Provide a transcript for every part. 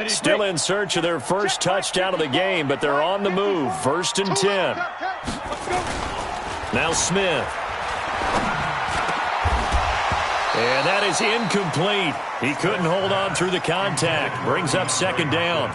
Still in search of their first touchdown of the game, but they're on the move. 1st and 10. Now Smith. And that is incomplete. He couldn't hold on through the contact. Brings up 2nd down.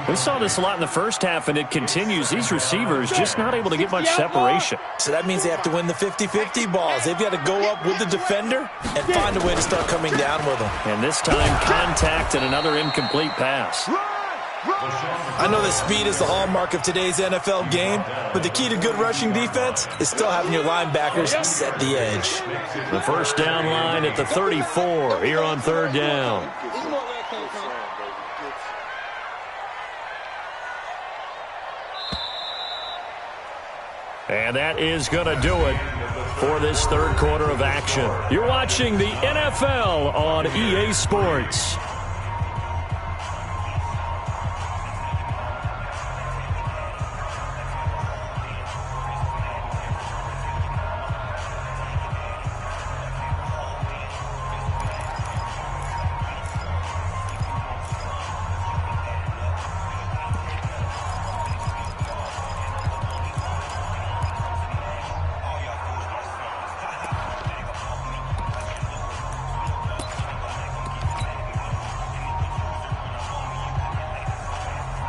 We saw this a lot in the first half, and it continues. These receivers just not able to get much separation. So that means they have to win the 50-50 balls. They've got to go up with the defender and find a way to start coming down with them. And this time, contact and another incomplete pass. I know that speed is the hallmark of today's NFL game, but the key to good rushing defense is still having your linebackers set the edge. The first down line at the 34 here on 3rd down. And that is going to do it for this 3rd quarter of action. You're watching the NFL on EA Sports.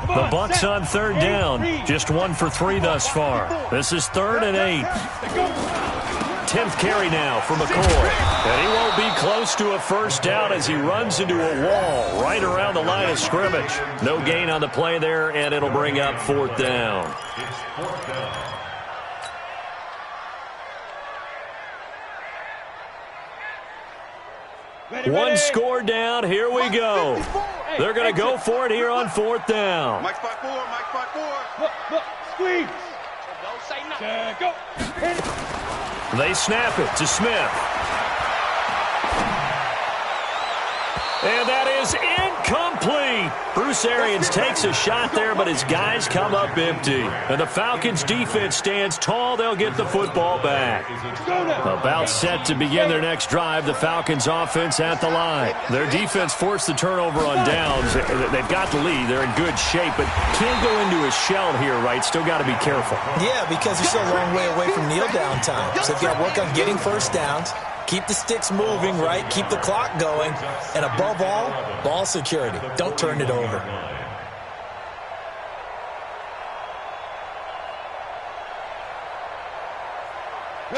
The Bucks on 3rd down. Just 1 for 3 thus far. This is 3rd and 8. 10th carry now for McCoy. And he won't be close to a first down as he runs into a wall right around the line of scrimmage. No gain on the play there, and it'll bring up 4th down. One score down. Here we go. They're going to go for it here on 4th down. Mike 5-4, Mike 5-4. Look, squeeze. Don't say nothing. Go. Hit it. They snap it to Smith. And that is incomplete. Bruce Arians takes a shot there, but his guys come up empty. And the Falcons' defense stands tall. They'll get the football back. About set to begin their next drive, the Falcons' offense at the line. Their defense forced the turnover on downs. They've got the lead. They're in good shape, but can't go into a shell here, right? Still got to be careful. Yeah, because you're still a long way away from kneel down time. So you've got to work on getting first downs. Keep the sticks moving, right? Keep the clock going. And above all, ball security. Don't turn it over.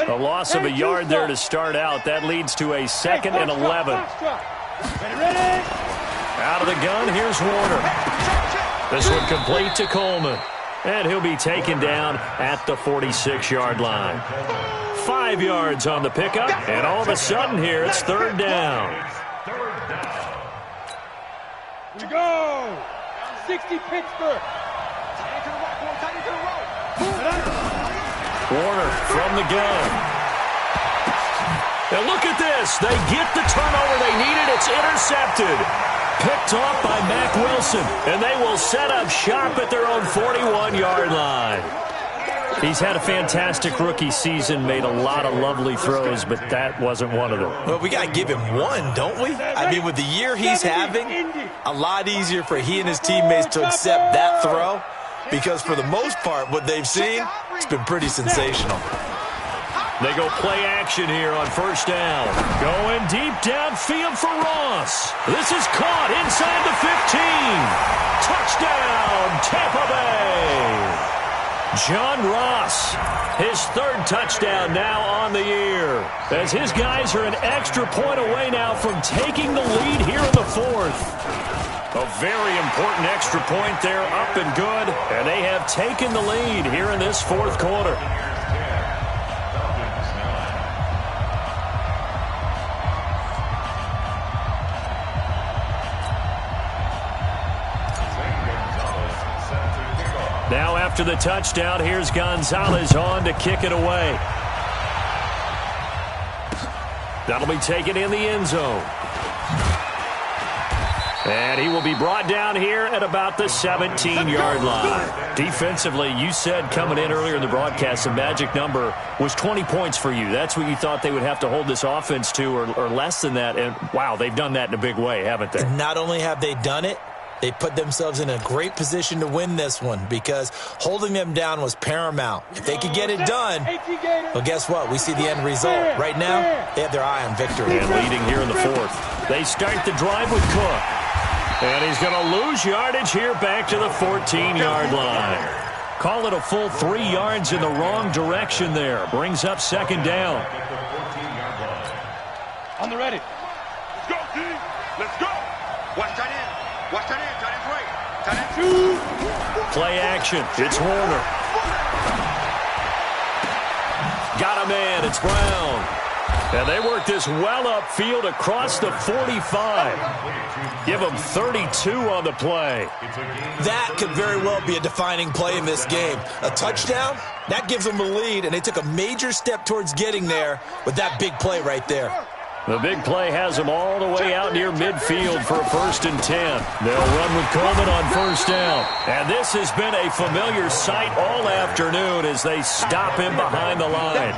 A loss of a yard there to start out. That leads to a 2nd and 11. Out of the gun, here's Warner. This one complete to Coleman. And he'll be taken down at the 46-yard line. 5 yards on the pickup, and all of a sudden here, it's 3rd down. Here we go. 60 Pittsburgh. Warner from the gun. Now look at this. They get the turnover they needed. It's intercepted. Picked off by Mack Wilson, and they will set up shop at their own 41-yard line. He's had a fantastic rookie season, made a lot of lovely throws, but that wasn't one of them. Well, we got to give him one, don't we? I mean, with the year he's having, a lot easier for he and his teammates to accept that throw because for the most part, what they've seen, it's been pretty sensational. They go play action here on 1st down. Going deep downfield for Ross. This is caught inside the 15. Touchdown, Tampa Bay. John Ross, his 3rd touchdown now on the year. As his guys are an extra point away now from taking the lead here in the 4th. A very important extra point there, up and good. And they have taken the lead here in this 4th quarter. Now after the touchdown, here's Gonzalez on to kick it away. That'll be taken in the end zone. And he will be brought down here at about the 17-yard line. Defensively, you said coming in earlier in the broadcast, the magic number was 20 points for you. That's what you thought they would have to hold this offense to or less than that. And, wow, they've done that in a big way, haven't they? And not only have they done it, They put themselves in a great position to win this one because holding them down was paramount. If they could get it done, well, guess what? We see the end result. Right now, they have their eye on victory. And leading here in the fourth. They start the drive with Cook. And he's going to lose yardage here back to the 14-yard line. Call it a full 3 yards in the wrong direction there. Brings up second down. On the ready. Let's go, team. Let's go. Watch tight end. Watch tight end. Tight end's right. Tight end 2. Play action. It's Warner. Got a man. It's Brown. And they work this well upfield across the 45. Give them 32 on the play. That could very well be a defining play in this game. A touchdown, that gives them a lead, and they took a major step towards getting there with that big play right there. The big play has them all the way out near midfield for a 1st and 10. They'll run with Coleman on 1st down. And this has been a familiar sight all afternoon as they stop him behind the line.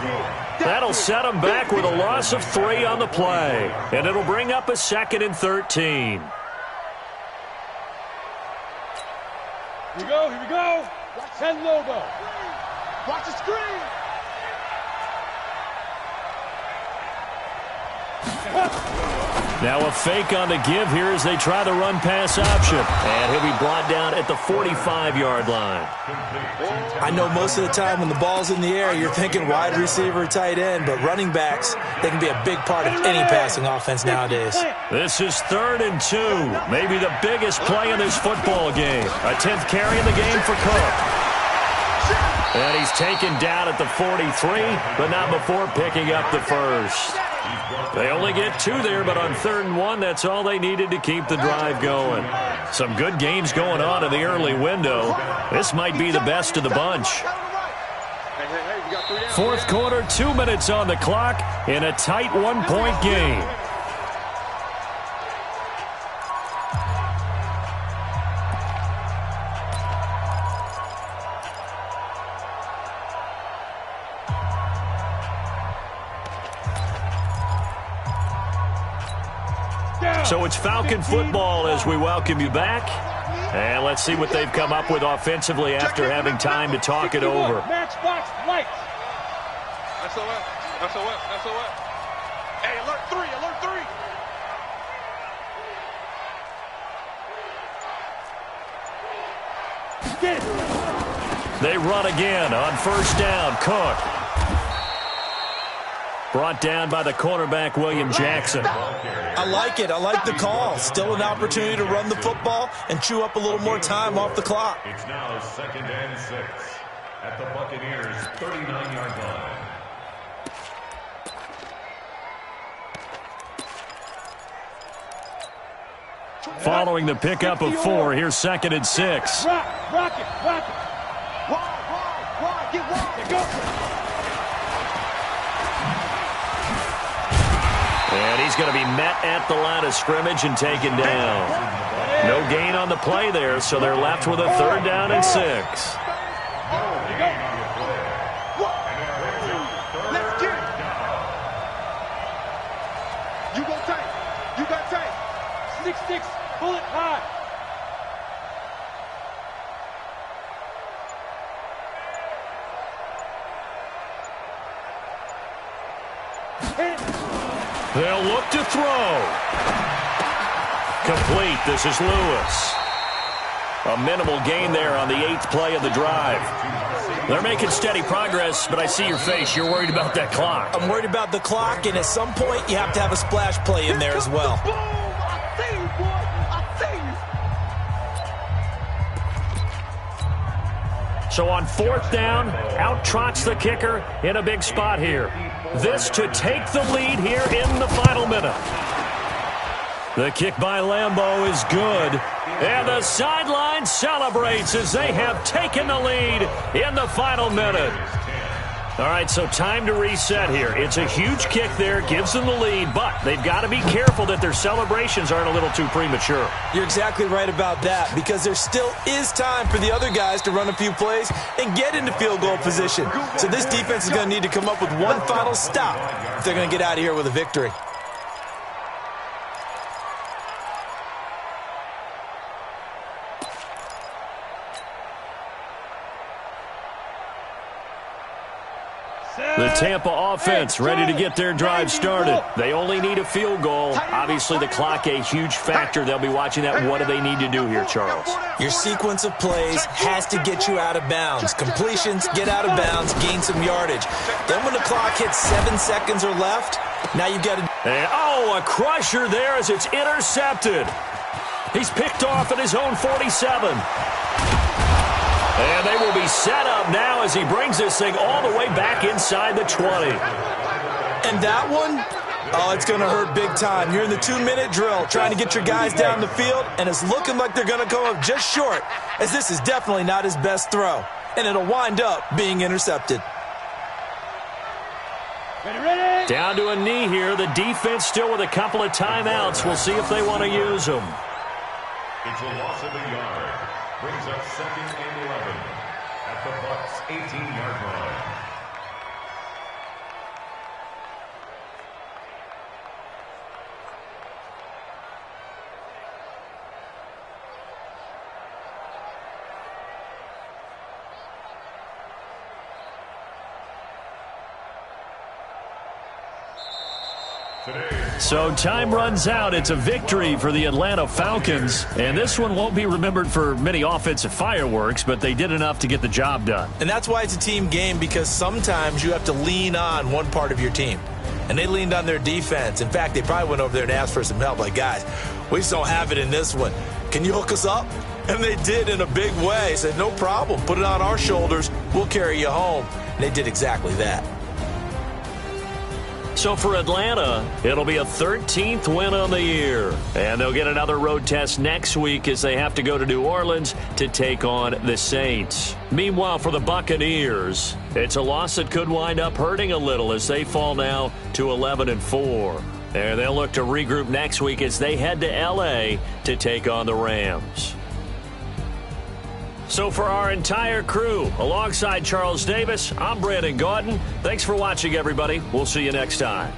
That'll set them back with a loss of 3 on the play. And it'll bring up a 2nd and 13. Here we go. Here we go. Watch that logo. Watch the screen. Now a fake on the give here as they try the run-pass option. And he'll be brought down at the 45-yard line. I know most of the time when the ball's in the air, you're thinking wide receiver, tight end, but running backs, they can be a big part of any passing offense nowadays. This is 3rd and 2. Maybe the biggest play in this football game. A 10th carry in the game for Cook. And he's taken down at the 43, but not before picking up the first. They only get 2 there, but on 3rd and 1, that's all they needed to keep the drive going. Some good games going on in the early window. This might be the best of the bunch. 4th quarter, 2 minutes on the clock in a tight 1-point game. So it's Falcon football as we welcome you back. And let's see what they've come up with offensively after having time to talk it over. Matchbox lights. SOS. SOS. SOS. Hey, alert 3. Alert 3. They run again on 1st down. Cook. Brought down by the cornerback, William Jackson. I like it. I like the call. Still an opportunity to run the football and chew up a little more time off the clock. It's now 2nd and 6 at the Buccaneers' 39-yard line. Following the pickup of 4, here's 2nd and 6. Rock it. Rock it. Wide. Get wide. Go. And he's going to be met at the line of scrimmage and taken down. No gain on the play there, so they're left with a 3rd down and 6. Let's get it. You go tight. You got tight. 6-6. Bullet high. They'll look to throw. Complete. This is Lewis. A minimal gain there on the 8th play of the drive. They're making steady progress, but I see your face. You're worried about that clock. I'm worried about the clock, and at some point, you have to have a splash play in there as well. Boom! I see you, boy. I see you. So on 4th down, out trots the kicker in a big spot here. This to take the lead here in the final minute. The kick by Lambeau is good. And the sideline celebrates as they have taken the lead in the final minute. All right, so time to reset here. It's a huge kick there, gives them the lead, but they've got to be careful that their celebrations aren't a little too premature. You're exactly right about that, because there still is time for the other guys to run a few plays and get into field goal position. So this defense is going to need to come up with one final stop if they're going to get out of here with a victory. The Tampa offense ready to get their drive started. They only need a field goal. Obviously, the clock a huge factor. They'll be watching that. What do they need to do here, Charles? Your sequence of plays has to get you out of bounds. Completions, get out of bounds, gain some yardage. Then when the clock hits 7 seconds or left, now you've got to... And, a crusher there as it's intercepted. He's picked off at his own 47. And they will be set up now as he brings this thing all the way back inside the 20. And that one, it's going to hurt big time. You're in the 2-minute drill trying to get your guys down the field, and it's looking like they're going to come up just short, as this is definitely not his best throw. And it'll wind up being intercepted. Ready. Down to a knee here. The defense still with a couple of timeouts. We'll see if they want to use them. It's a loss of a yard. Brings up 2nd and 11 at the Bucs' 18-yard line. So time runs out. It's a victory for the Atlanta Falcons. And this one won't be remembered for many offensive fireworks, but they did enough to get the job done. And that's why it's a team game, because sometimes you have to lean on one part of your team. And they leaned on their defense. In fact, they probably went over there and asked for some help. Like, guys, we just don't have it in this one. Can you hook us up? And they did in a big way. Said, no problem. Put it on our shoulders. We'll carry you home. And they did exactly that. So for Atlanta, it'll be a 13th win on the year. And they'll get another road test next week as they have to go to New Orleans to take on the Saints. Meanwhile, for the Buccaneers, it's a loss that could wind up hurting a little as they fall now to 11-4. And they'll look to regroup next week as they head to L.A. to take on the Rams. So for our entire crew, alongside Charles Davis, I'm Brandon Gaudin. Thanks for watching, everybody. We'll see you next time.